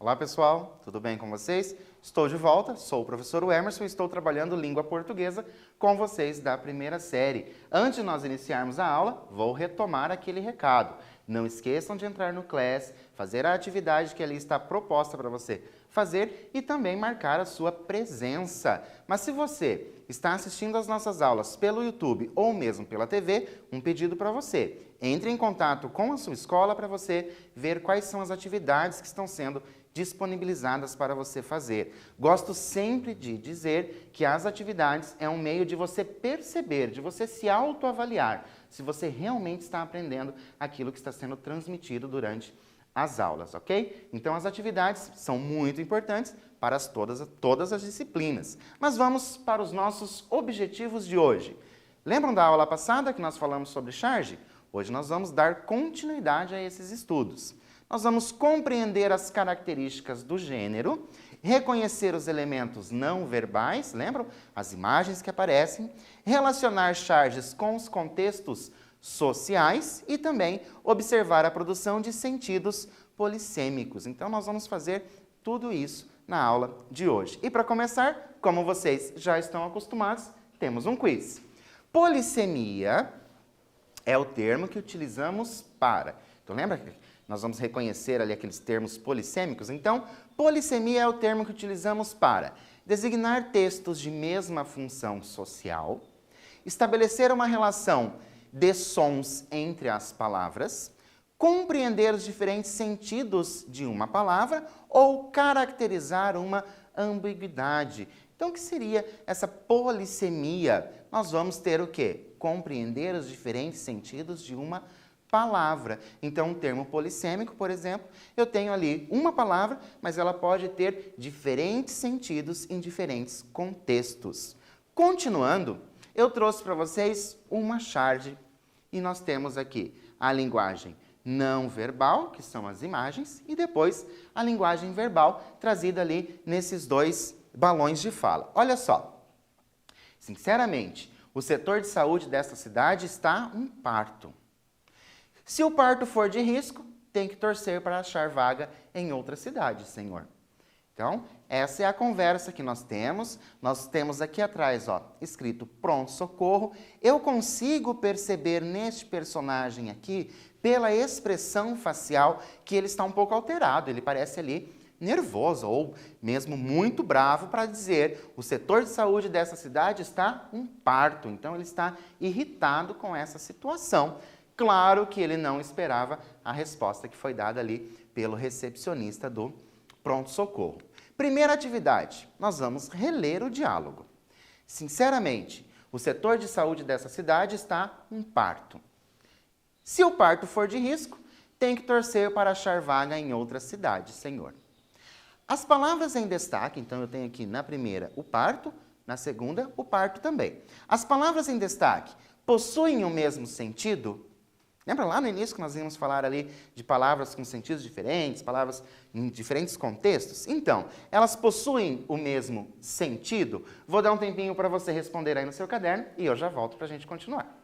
Olá pessoal, tudo bem com vocês? Estou de volta, sou o professor Emerson e estou trabalhando língua portuguesa com vocês da primeira série. Antes de nós iniciarmos a aula, vou retomar aquele recado. Não esqueçam de entrar no Class, fazer a atividade que ali está proposta para você fazer e também marcar a sua presença. Mas se você está assistindo às nossas aulas pelo YouTube ou mesmo pela TV, um pedido para você. Entre em contato com a sua escola para você ver quais são as atividades que estão sendo disponibilizadas para você fazer. Gosto sempre de dizer que as atividades é um meio de você perceber, de você se autoavaliar, se você realmente está aprendendo aquilo que está sendo transmitido durante as aulas, ok? Então as atividades são muito importantes para todas as disciplinas. Mas vamos para os nossos objetivos de hoje. Lembram da aula passada que nós falamos sobre charge? Hoje nós vamos dar continuidade a esses estudos. Nós vamos compreender as características do gênero, reconhecer os elementos não verbais, lembram? As imagens que aparecem, relacionar charges com os contextos sociais e também observar a produção de sentidos polissêmicos. Então, nós vamos fazer tudo isso na aula de hoje. E para começar, como vocês já estão acostumados, temos um quiz. Polissemia é o termo que utilizamos para... Então, lembra que nós vamos reconhecer ali aqueles termos polissêmicos? Então, polissemia é o termo que utilizamos para designar textos de mesma função social, estabelecer uma relação de sons entre as palavras, compreender os diferentes sentidos de uma palavra ou caracterizar uma ambiguidade. Então, o que seria essa polissemia? Nós vamos ter o quê? Compreender os diferentes sentidos de uma palavra. Então, um termo polissêmico, por exemplo, eu tenho ali uma palavra, mas ela pode ter diferentes sentidos em diferentes contextos. Continuando, eu trouxe para vocês uma charge e nós temos aqui a linguagem não verbal, que são as imagens, e depois a linguagem verbal trazida ali nesses dois balões de fala. Olha só, sinceramente, o setor de saúde desta cidade está um parto. Se o parto for de risco, tem que torcer para achar vaga em outra cidade, senhor. Então, essa é a conversa que nós temos. Nós temos aqui atrás, ó, escrito pronto-socorro. Eu consigo perceber neste personagem aqui, pela expressão facial, que ele está um pouco alterado. Ele parece ali nervoso ou mesmo muito bravo para dizer o setor de saúde dessa cidade está um parto. Então, ele está irritado com essa situação. Claro que ele não esperava a resposta que foi dada ali pelo recepcionista do pronto-socorro. Primeira atividade, nós vamos reler o diálogo. Sinceramente, o setor de saúde dessa cidade está um parto. Se o parto for de risco, tem que torcer para achar vaga em outra cidade, senhor. As palavras em destaque, então eu tenho aqui na primeira o parto, na segunda o parto também. As palavras em destaque possuem o mesmo sentido? Lembra lá no início que nós íamos falar ali de palavras com sentidos diferentes, palavras em diferentes contextos? Então, elas possuem o mesmo sentido? Vou dar um tempinho para você responder aí no seu caderno e eu já volto para a gente continuar.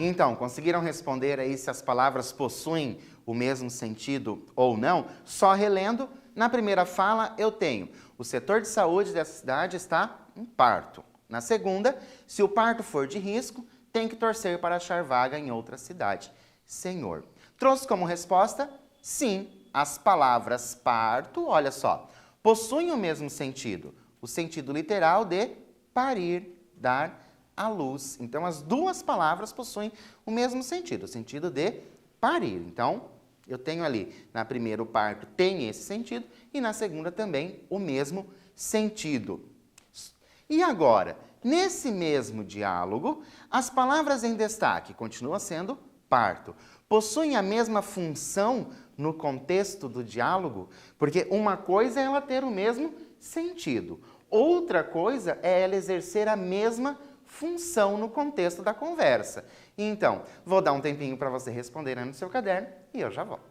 Então, conseguiram responder aí se as palavras possuem o mesmo sentido ou não? Só relendo, na primeira fala eu tenho: o setor de saúde dessa cidade está em parto. Na segunda, se o parto for de risco, tem que torcer para achar vaga em outra cidade. Senhor. Trouxe como resposta: sim, as palavras parto, olha só, possuem o mesmo sentido. O sentido literal de parir, dar à luz. Então, as duas palavras possuem o mesmo sentido, o sentido de parir. Então, eu tenho ali, na primeira o parto tem esse sentido e na segunda também o mesmo sentido. E agora, nesse mesmo diálogo, as palavras em destaque continuam sendo parto. Possuem a mesma função no contexto do diálogo, porque uma coisa é ela ter o mesmo sentido, outra coisa é ela exercer a mesma função no contexto da conversa. Então, vou dar um tempinho para você responder aí no seu caderno e eu já volto.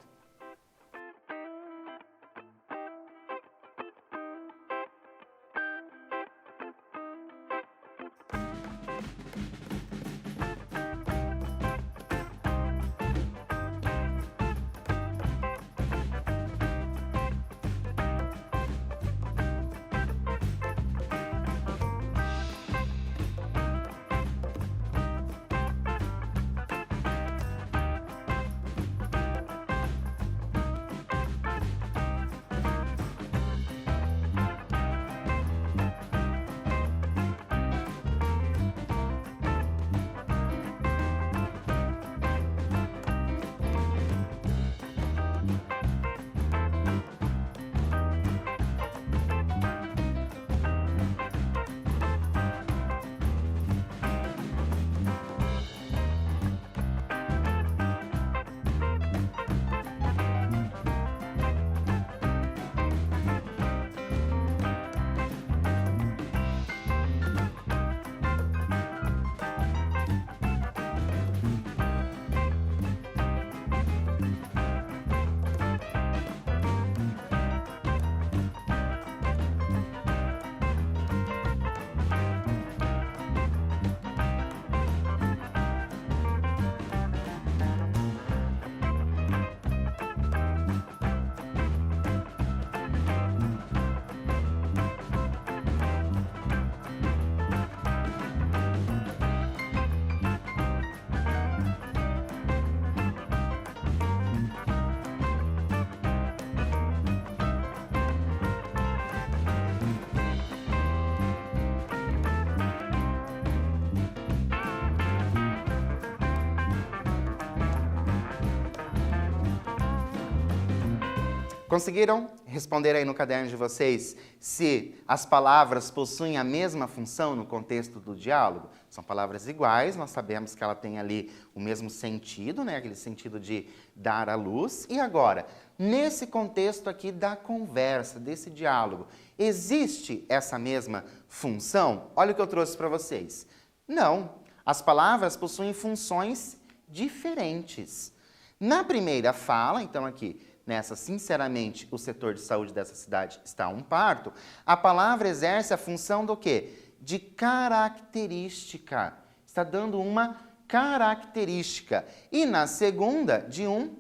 Conseguiram responder aí no caderno de vocês se as palavras possuem a mesma função no contexto do diálogo? São palavras iguais, nós sabemos que ela tem ali o mesmo sentido, né? Aquele sentido de dar à luz. E agora, nesse contexto aqui da conversa, desse diálogo, existe essa mesma função? Olha o que eu trouxe para vocês. Não, as palavras possuem funções diferentes. Na primeira fala, então aqui, nessa, sinceramente, o setor de saúde dessa cidade está um parto, a palavra exerce a função do quê? De característica. Está dando uma característica. E na segunda, de um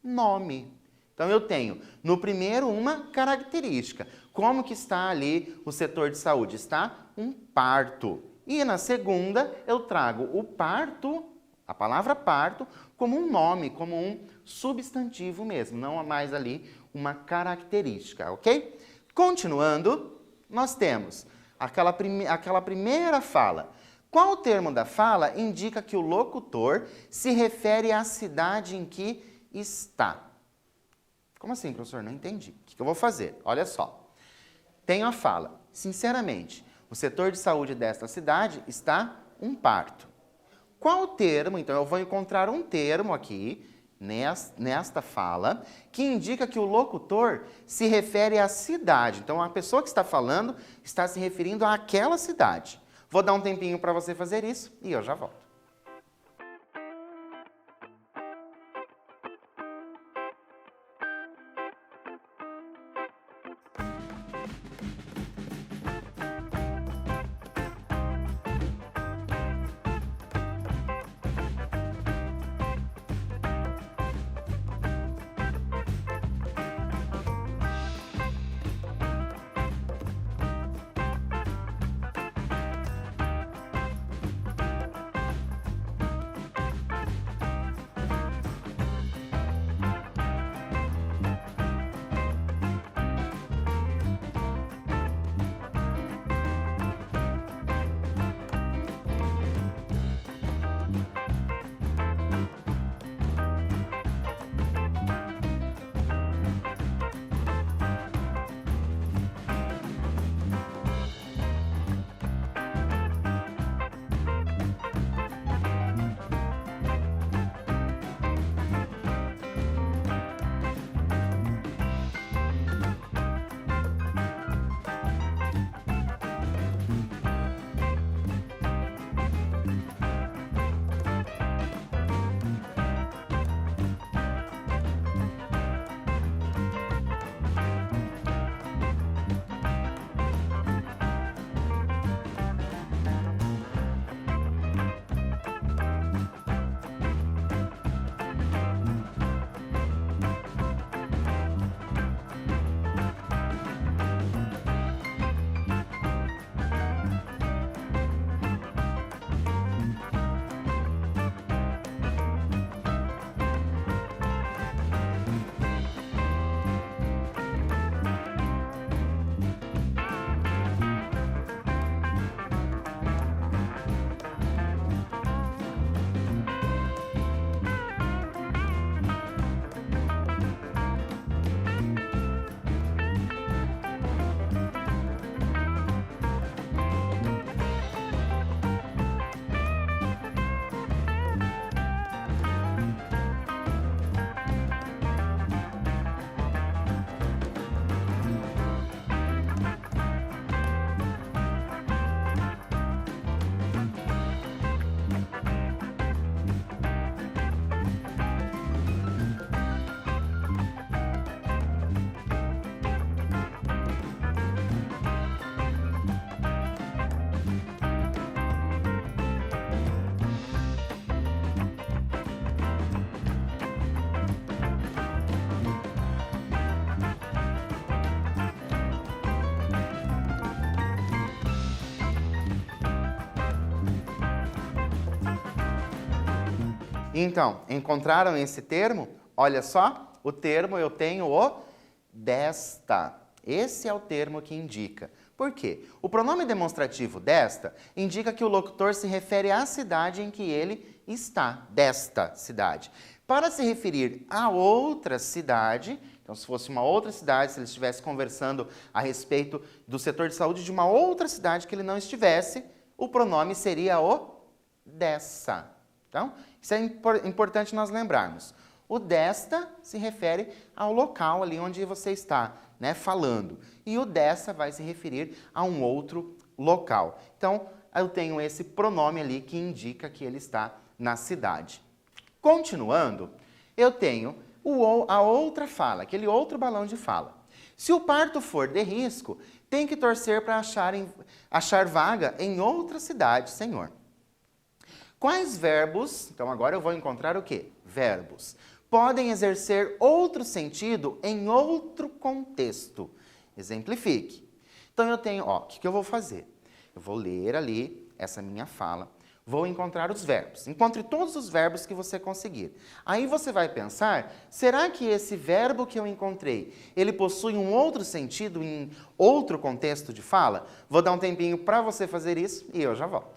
nome. Então, eu tenho, no primeiro, uma característica. Como que está ali o setor de saúde? Está um parto. E na segunda, eu trago o parto, a palavra parto, como um nome, como um substantivo mesmo, não há mais ali uma característica, ok? Continuando, nós temos aquela primeira fala. Qual termo da fala indica que o locutor se refere à cidade em que está? Como assim, professor? Não entendi. O que eu vou fazer? Olha só. Tenho a fala. Sinceramente, o setor de saúde desta cidade está um parto. Qual termo? Então, eu vou encontrar um termo aqui, nesta fala, que indica que o locutor se refere à cidade. Então, a pessoa que está falando está se referindo àquela cidade. Vou dar um tempinho para você fazer isso e eu já volto. Então, encontraram esse termo? Olha só, o termo eu tenho o desta. Esse é o termo que indica. Por quê? O pronome demonstrativo desta indica que o locutor se refere à cidade em que ele está, desta cidade. Para se referir a outra cidade, então se fosse uma outra cidade, se ele estivesse conversando a respeito do setor de saúde de uma outra cidade que ele não estivesse, o pronome seria o dessa. Então, isso é importante nós lembrarmos. O desta se refere ao local ali onde você está, né, falando. E o dessa vai se referir a um outro local. Então, eu tenho esse pronome ali que indica que ele está na cidade. Continuando, eu tenho a outra fala, aquele outro balão de fala. Se o parto for de risco, tem que torcer para achar vaga em outra cidade, Senhor. Quais verbos, então agora eu vou encontrar o quê? Verbos. Podem exercer outro sentido em outro contexto. Exemplifique. Então eu tenho, o que eu vou fazer? Eu vou ler ali essa minha fala, vou encontrar os verbos. Encontre todos os verbos que você conseguir. Aí você vai pensar, será que esse verbo que eu encontrei, ele possui um outro sentido em outro contexto de fala? Vou dar um tempinho para você fazer isso e eu já volto.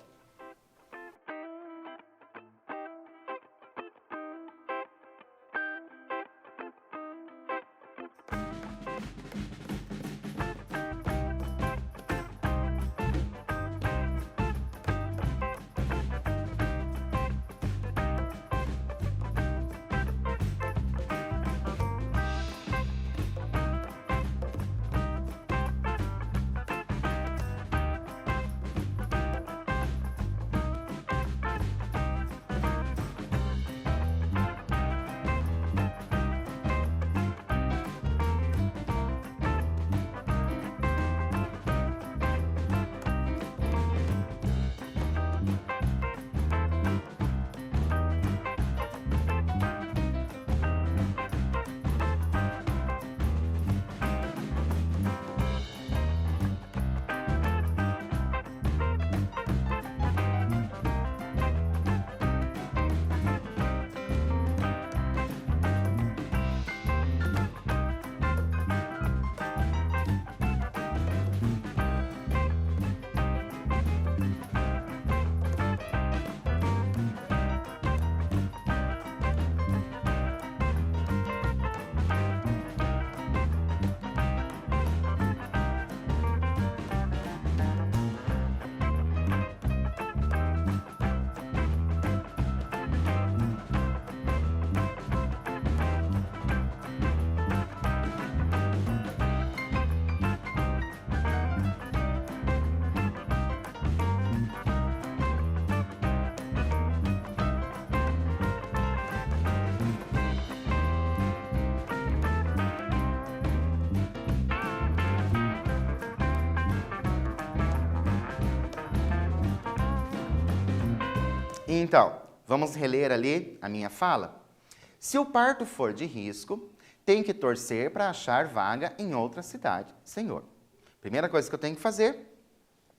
Então, vamos reler ali a minha fala? Se o parto for de risco, tem que torcer para achar vaga em outra cidade, Senhor. Primeira coisa que eu tenho que fazer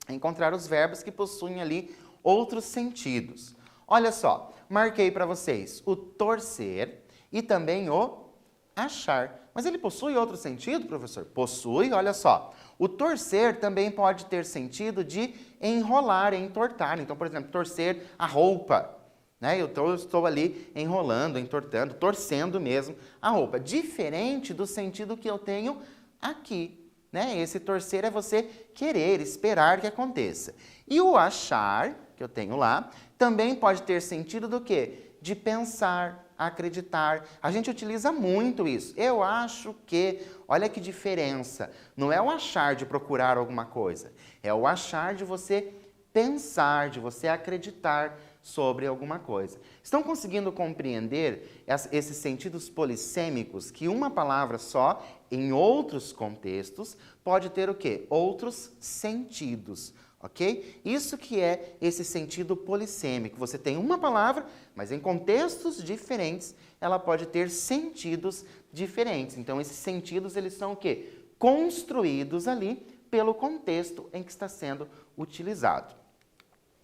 é encontrar os verbos que possuem ali outros sentidos. Olha só, marquei para vocês o torcer e também o achar. Mas ele possui outro sentido, professor? Possui, olha só. O torcer também pode ter sentido de enrolar, entortar. Então, por exemplo, torcer a roupa. Né? Eu estou ali enrolando, entortando, torcendo mesmo a roupa. Diferente do sentido que eu tenho aqui. Né? Esse torcer é você querer, esperar que aconteça. E o achar, que eu tenho lá, também pode ter sentido do quê? De pensar, acreditar. A gente utiliza muito isso. Eu acho que... Olha que diferença. Não é o achar de procurar alguma coisa. É o achar de você pensar, de você acreditar sobre alguma coisa. Estão conseguindo compreender esses sentidos polissêmicos que uma palavra só, em outros contextos, pode ter o quê? Outros sentidos. Ok? Isso que é esse sentido polissêmico. Você tem uma palavra, mas em contextos diferentes, ela pode ter sentidos diferentes. Então, esses sentidos, eles são o quê? Construídos ali pelo contexto em que está sendo utilizado.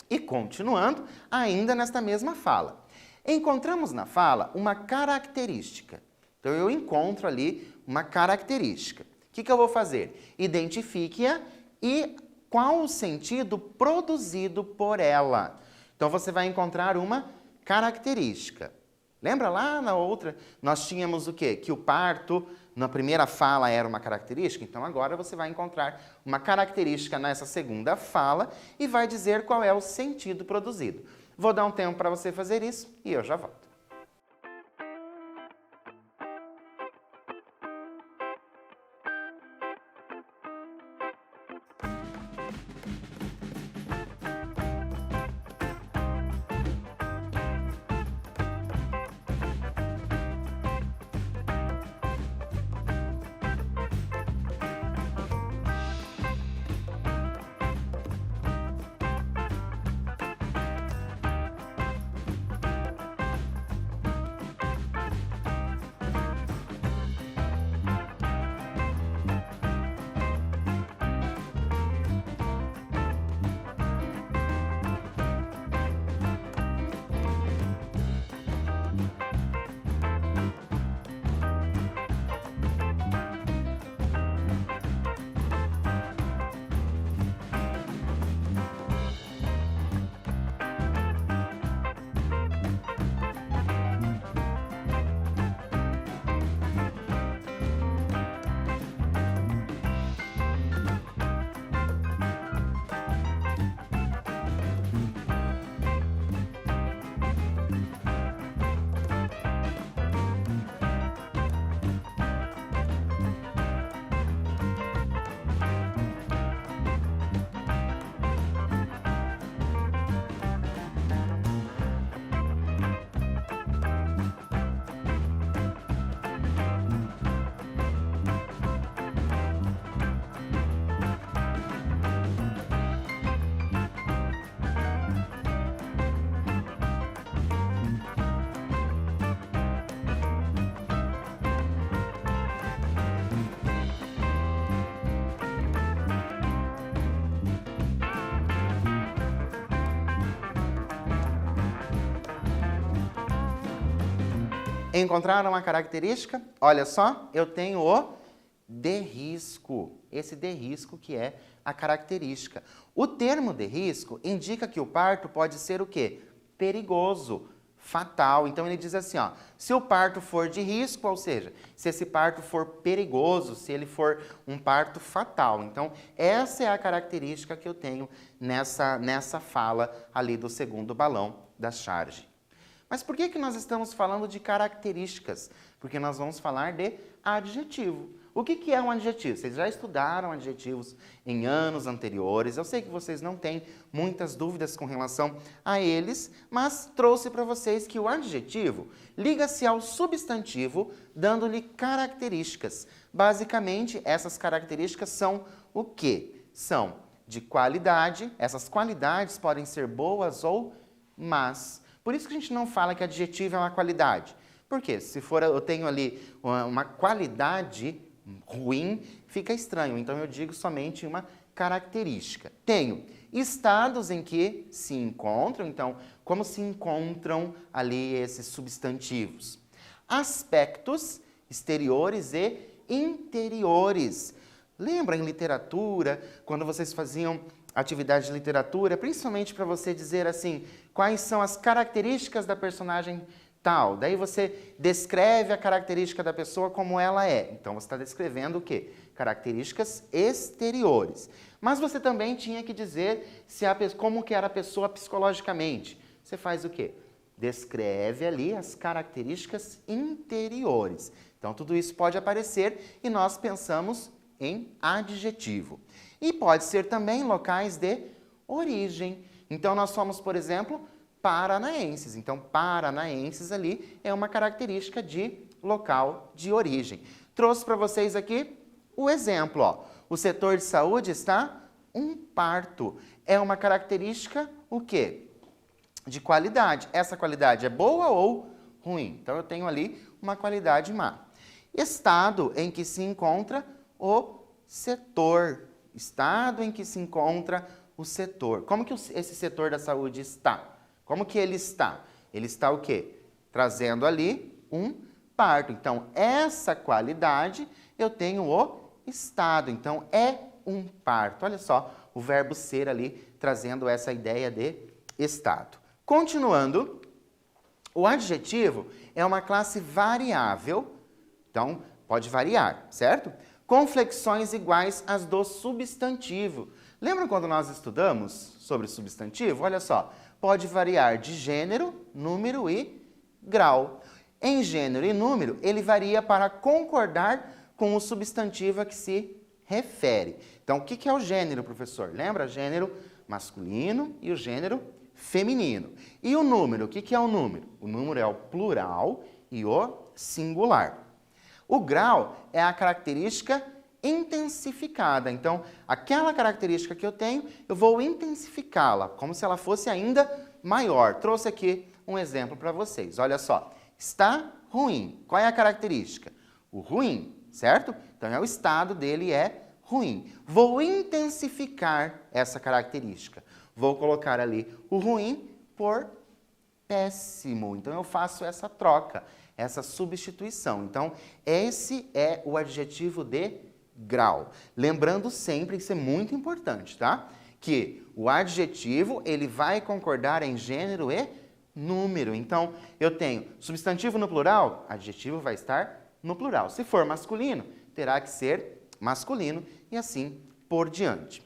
E continuando, ainda nesta mesma fala. Encontramos na fala uma característica. Então, eu encontro ali uma característica. O que eu vou fazer? Identifique-a e qual o sentido produzido por ela. Então, você vai encontrar uma característica. Lembra lá na outra, nós tínhamos o quê? Que o parto, na primeira fala, era uma característica. Então, agora você vai encontrar uma característica nessa segunda fala e vai dizer qual é o sentido produzido. Vou dar um tempo para você fazer isso e eu já volto. Encontraram uma característica? Olha só, eu tenho o de risco. Esse de risco que é a característica. O termo de risco indica que o parto pode ser o quê? Perigoso, fatal. Então, ele diz assim, ó, se o parto for de risco, ou seja, se esse parto for perigoso, se ele for um parto fatal. Então, essa é a característica que eu tenho nessa fala ali do segundo balão da charge. Mas por que nós estamos falando de características? Porque nós vamos falar de adjetivo. O que é um adjetivo? Vocês já estudaram adjetivos em anos anteriores. Eu sei que vocês não têm muitas dúvidas com relação a eles, mas trouxe para vocês que o adjetivo liga-se ao substantivo, dando-lhe características. Basicamente, essas características são o quê? São de qualidade. Essas qualidades podem ser boas ou más. Por isso que a gente não fala que adjetivo é uma qualidade. Por quê? Se for, eu tenho ali uma qualidade ruim, fica estranho. Então, eu digo somente uma característica. Tenho estados em que se encontram. Então, como se encontram ali esses substantivos? Aspectos exteriores e interiores. Lembra em literatura, quando vocês faziam atividade de literatura, principalmente para você dizer assim, quais são as características da personagem tal. Daí você descreve a característica da pessoa como ela é. Então, você está descrevendo o quê? Características exteriores. Mas você também tinha que dizer como que era a pessoa psicologicamente. Você faz o quê? Descreve ali as características interiores. Então, tudo isso pode aparecer e nós pensamos em adjetivo. E pode ser também locais de origem. Então, nós somos, por exemplo, paranaenses. Então, paranaenses ali é uma característica de local de origem. Trouxe para vocês aqui o exemplo. Ó. O setor de saúde está um parto. É uma característica o quê? De qualidade. Essa qualidade é boa ou ruim? Então, eu tenho ali uma qualidade má. Estado em que se encontra o setor. Estado em que se encontra o setor. Como que esse setor da saúde está? Como que ele está? Ele está o quê? trazendo ali um parto. Então, essa qualidade eu tenho o estado. Então, é um parto. Olha só, o verbo ser ali trazendo essa ideia de estado. Continuando, o adjetivo é uma classe variável, então pode variar, certo? Com flexões iguais às do substantivo. Lembram quando nós estudamos sobre substantivo? Olha só, pode variar de gênero, número e grau. Em gênero e número, ele varia para concordar com o substantivo a que se refere. Então, o que é o gênero, professor? Lembra? Gênero masculino e o gênero feminino. E o número? O que é o número? O número é o plural e o singular. O grau é a característica intensificada. Então, aquela característica que eu tenho, eu vou intensificá-la, como se ela fosse ainda maior. Trouxe aqui um exemplo para vocês. Olha só. Está ruim. Qual é a característica? O ruim, certo? Então, o estado dele é ruim. Vou intensificar essa característica. Vou colocar ali o ruim por péssimo. Então, eu faço essa troca, essa substituição. Então, esse é o adjetivo de grau. Lembrando sempre, isso é muito importante, tá? Que o adjetivo, ele vai concordar em gênero e número. Então, eu tenho substantivo no plural, adjetivo vai estar no plural. Se for masculino, terá que ser masculino e assim por diante.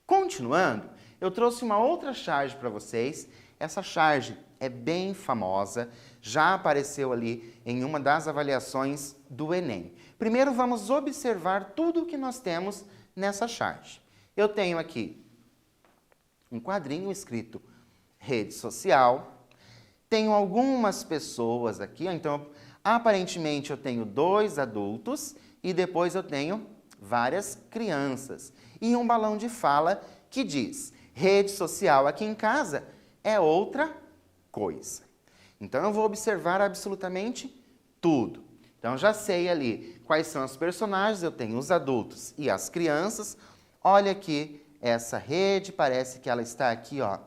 Continuando, eu trouxe uma outra charge para vocês. Essa charge é bem famosa, já apareceu ali em uma das avaliações do Enem. Primeiro, vamos observar tudo o que nós temos nessa charge. Eu tenho aqui um quadrinho escrito rede social, tenho algumas pessoas aqui, então, aparentemente eu tenho 2 adultos e depois eu tenho várias crianças. E um balão de fala que diz, rede social aqui em casa é outra coisa. Então, eu vou observar absolutamente tudo. Então, já sei ali quais são os personagens, eu tenho os adultos e as crianças. Olha aqui, essa rede, parece que ela está aqui, ó,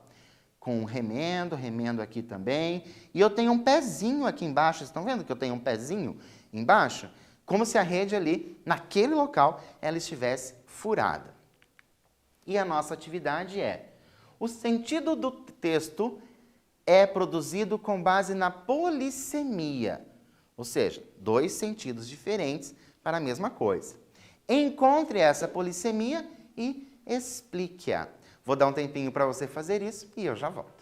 com um remendo, remendo aqui também. E eu tenho um pezinho aqui embaixo, vocês estão vendo que eu tenho um pezinho embaixo? Como se a rede ali, naquele local, ela estivesse furada. E a nossa atividade é, o sentido do texto é produzido com base na polissemia, ou seja, 2 sentidos diferentes para a mesma coisa. Encontre essa polissemia e explique-a. Vou dar um tempinho para você fazer isso e eu já volto.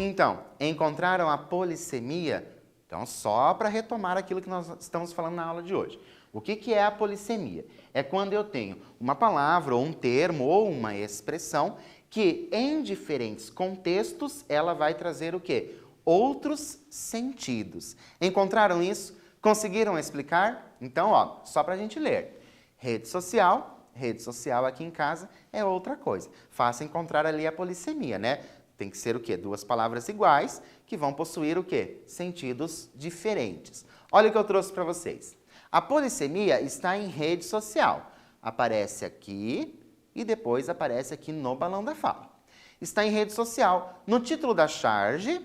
Então, encontraram a polissemia? Então, só para retomar aquilo que nós estamos falando na aula de hoje. O que é a polissemia? É quando eu tenho uma palavra, ou um termo, ou uma expressão que, em diferentes contextos, ela vai trazer o quê? Outros sentidos. Encontraram isso? Conseguiram explicar? Então, ó, só para a gente ler. Rede social aqui em casa é outra coisa. Fácil encontrar ali a polissemia, né? Tem que ser o quê? Duas palavras iguais que vão possuir o quê? Sentidos diferentes. Olha o que eu trouxe para vocês. A polissemia está em rede social. Aparece aqui e depois aparece aqui no balão da fala. Está em rede social. No título da charge,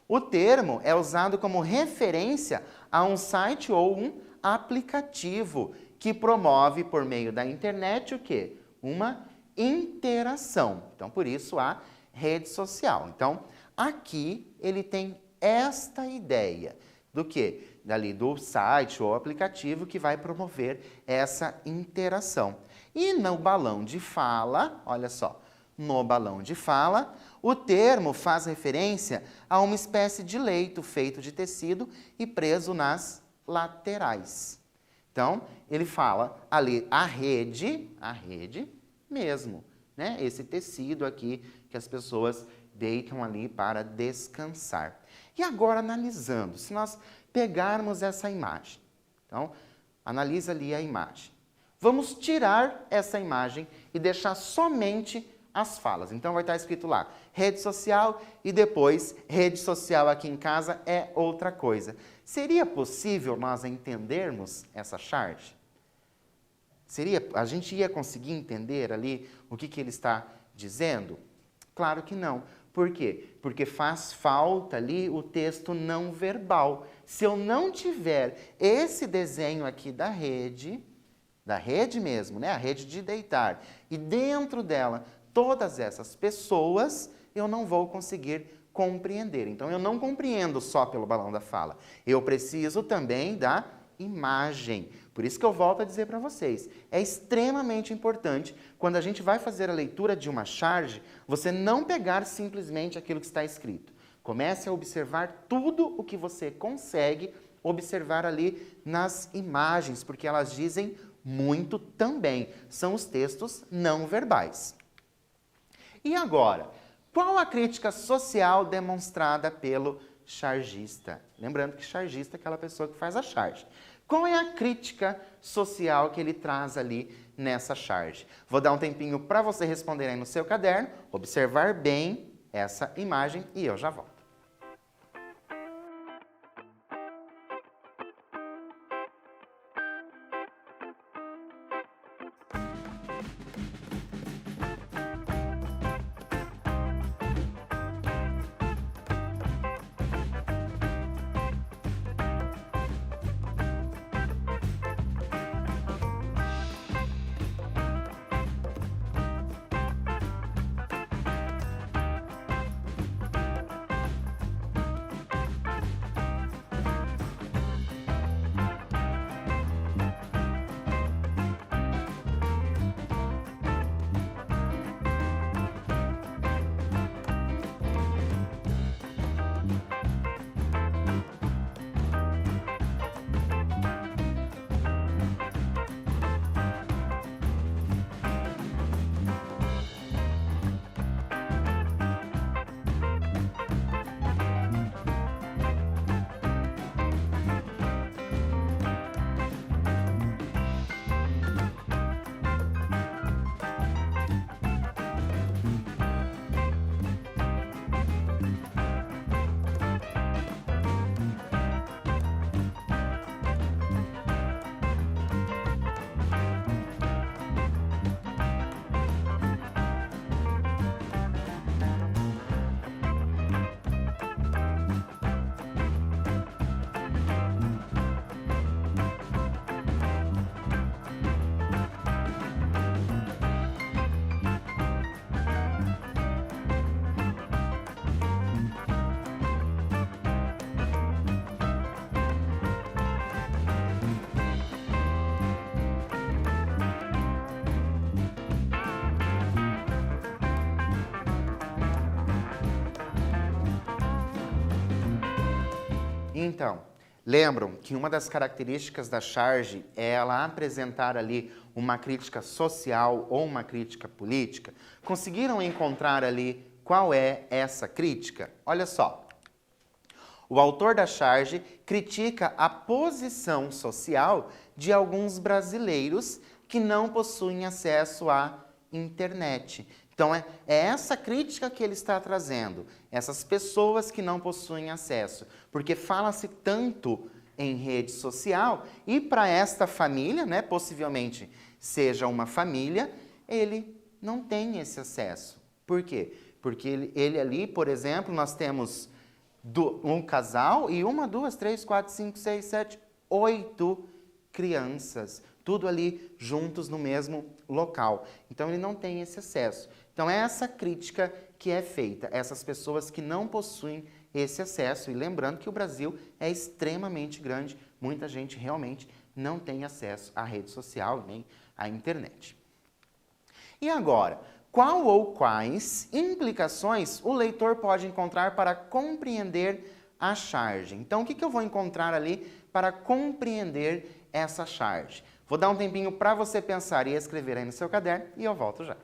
o termo é usado como referência a um site ou um aplicativo que promove por meio da internet o quê? Uma interação. Então, por isso, a rede social. Então, aqui ele tem esta ideia do quê? Dali do site ou aplicativo que vai promover essa interação. E no balão de fala, olha só, no balão de fala, o termo faz referência a uma espécie de leito feito de tecido e preso nas laterais. Então, ele fala ali a rede mesmo, né? Esse tecido aqui que as pessoas deitam ali para descansar. E agora, analisando, se nós pegarmos essa imagem, então, analisa ali a imagem. Vamos tirar essa imagem e deixar somente as falas. Então, vai estar escrito lá, rede social e depois, rede social aqui em casa é outra coisa. Seria possível nós entendermos essa charge? A gente ia conseguir entender ali o que ele está dizendo? Claro que não. Por quê? Porque faz falta ali o texto não verbal. Se eu não tiver esse desenho aqui da rede mesmo, né? A rede de deitar, e dentro dela todas essas pessoas, eu não vou conseguir compreender. Então, eu não compreendo só pelo balão da fala. Eu preciso também da imagem. Por isso que eu volto a dizer para vocês, é extremamente importante, quando a gente vai fazer a leitura de uma charge, você não pegar simplesmente aquilo que está escrito. Comece a observar tudo o que você consegue observar ali nas imagens, porque elas dizem muito também. São os textos não verbais. E agora, qual a crítica social demonstrada pelo chargista? Lembrando que chargista é aquela pessoa que faz a charge. Qual é a crítica social que ele traz ali nessa charge? Vou dar um tempinho para você responder aí no seu caderno, observar bem essa imagem e eu já volto. Então, lembram que uma das características da charge é ela apresentar ali uma crítica social ou uma crítica política? Conseguiram encontrar ali qual é essa crítica? Olha só. O autor da charge critica a posição social de alguns brasileiros que não possuem acesso à internet. Então, é essa crítica que ele está trazendo, essas pessoas que não possuem acesso, porque fala-se tanto em rede social e para esta família, né, possivelmente seja uma família, ele não tem esse acesso. Por quê? Porque ele ali, por exemplo, nós temos um casal e 1, 2, 3, 4, 5, 6, 7, 8 crianças, tudo ali juntos no mesmo local. Então, ele não tem esse acesso. Então, é essa crítica que é feita, essas pessoas que não possuem esse acesso. E lembrando que o Brasil é extremamente grande, muita gente realmente não tem acesso à rede social nem à internet. E agora, qual ou quais implicações o leitor pode encontrar para compreender a charge? Então, o que eu vou encontrar ali para compreender essa charge? Vou dar um tempinho para você pensar e escrever aí no seu caderno e eu volto já.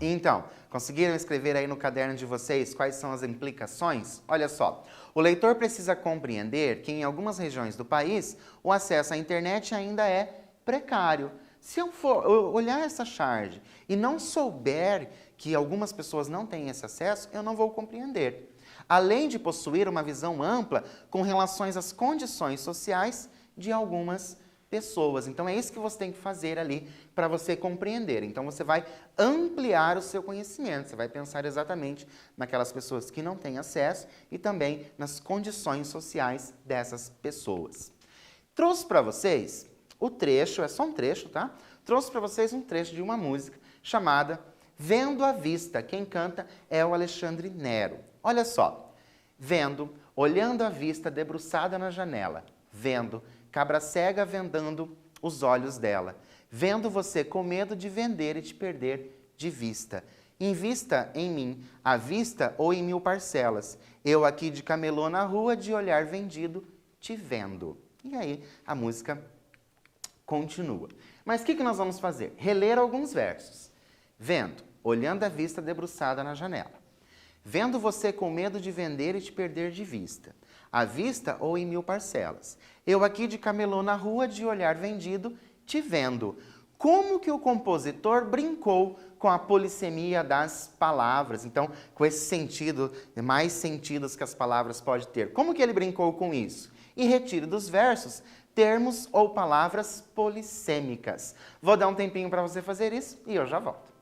Então, conseguiram escrever aí no caderno de vocês quais são as implicações? Olha só, o leitor precisa compreender que em algumas regiões do país o acesso à internet ainda é precário. Se eu for olhar essa charge e não souber que algumas pessoas não têm esse acesso, eu não vou compreender. Além de possuir uma visão ampla com relação às condições sociais de algumas pessoas. Então é isso que você tem que fazer ali para você compreender. Então você vai ampliar o seu conhecimento, você vai pensar exatamente naquelas pessoas que não têm acesso e também nas condições sociais dessas pessoas. Trouxe para vocês o trecho, é só um trecho, tá? Trouxe para vocês um trecho de uma música chamada Vendo à Vista. Quem canta é o Alexandre Nero. Olha só. Vendo, olhando a vista debruçada na janela. Vendo, cabra cega vendando os olhos dela. Vendo você com medo de vender e te perder de vista. Invista em mim, à vista ou em 1000 parcelas. Eu aqui de camelô na rua, de olhar vendido, te vendo. E aí a música continua. Mas o que nós vamos fazer? Reler alguns versos. Vendo, olhando a vista debruçada na janela. Vendo você com medo de vender e te perder de vista. À vista ou em 1000 parcelas. Eu aqui de camelô na rua, de olhar vendido, te vendo. Como que o compositor brincou com a polissemia das palavras? Então, com esse sentido, mais sentidos que as palavras podem ter. Como que ele brincou com isso? E retire dos versos termos ou palavras polissêmicas. Vou dar um tempinho para você fazer isso e eu já volto.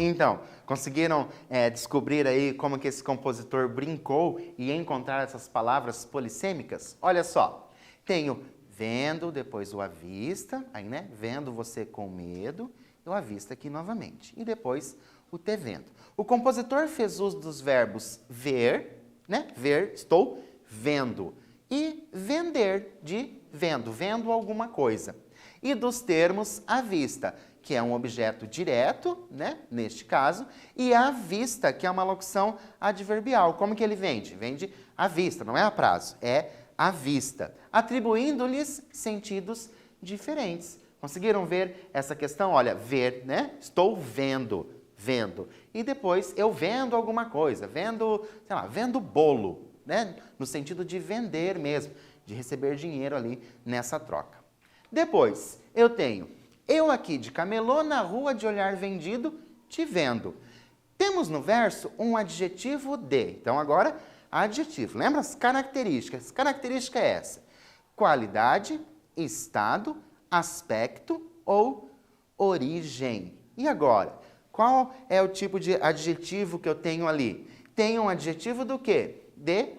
Então, conseguiram descobrir aí como que esse compositor brincou e encontrar essas palavras polissêmicas? Olha só, tenho vendo, depois o à vista, aí né, vendo você com medo, eu à vista aqui novamente, e depois o te vendo. O compositor fez uso dos verbos ver, né, ver, estou vendo, e vender, de vendo, vendo alguma coisa. E dos termos à vista, que é um objeto direto, né, neste caso, e à vista, que é uma locução adverbial. Como que ele vende? Vende à vista, não é a prazo, é à vista, atribuindo-lhes sentidos diferentes. Conseguiram ver essa questão? Olha, ver, né? Estou vendo, vendo. E depois eu vendo alguma coisa, vendo, sei lá, vendo bolo, né? No sentido de vender mesmo, de receber dinheiro ali nessa troca. Depois, eu tenho eu aqui de camelô na rua de olhar vendido, te vendo. Temos no verso um adjetivo de. Então agora, adjetivo. Lembra as características? Característica é essa: qualidade, estado, aspecto ou origem. E agora, qual é o tipo de adjetivo que eu tenho ali? Tenho um adjetivo do quê? De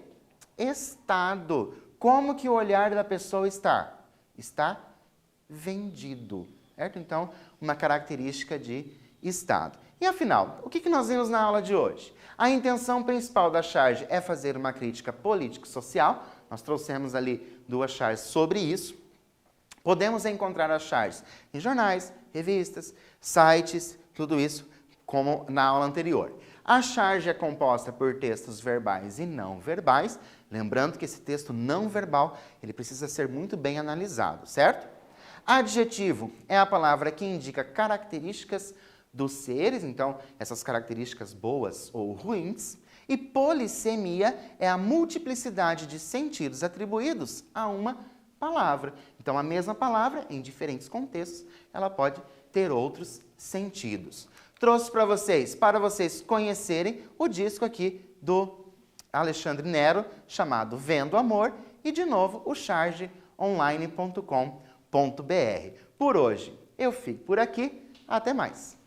estado. Como que o olhar da pessoa está? Está vendido. Certo? Então, uma característica de estado. E afinal, o que nós vimos na aula de hoje? A intenção principal da charge é fazer uma crítica político-social. Nós trouxemos ali 2 charges sobre isso. Podemos encontrar as charges em jornais, revistas, sites, tudo isso como na aula anterior. A charge é composta por textos verbais e não verbais, lembrando que esse texto não verbal, ele precisa ser muito bem analisado, certo? Adjetivo é a palavra que indica características dos seres, então essas características boas ou ruins. E polissemia é a multiplicidade de sentidos atribuídos a uma palavra. Então a mesma palavra, em diferentes contextos, ela pode ter outros sentidos. Trouxe para vocês conhecerem o disco aqui do Alexandre Nero, chamado Vendo Amor, e de novo o chargeonline.com.br. Por hoje eu fico por aqui, até mais!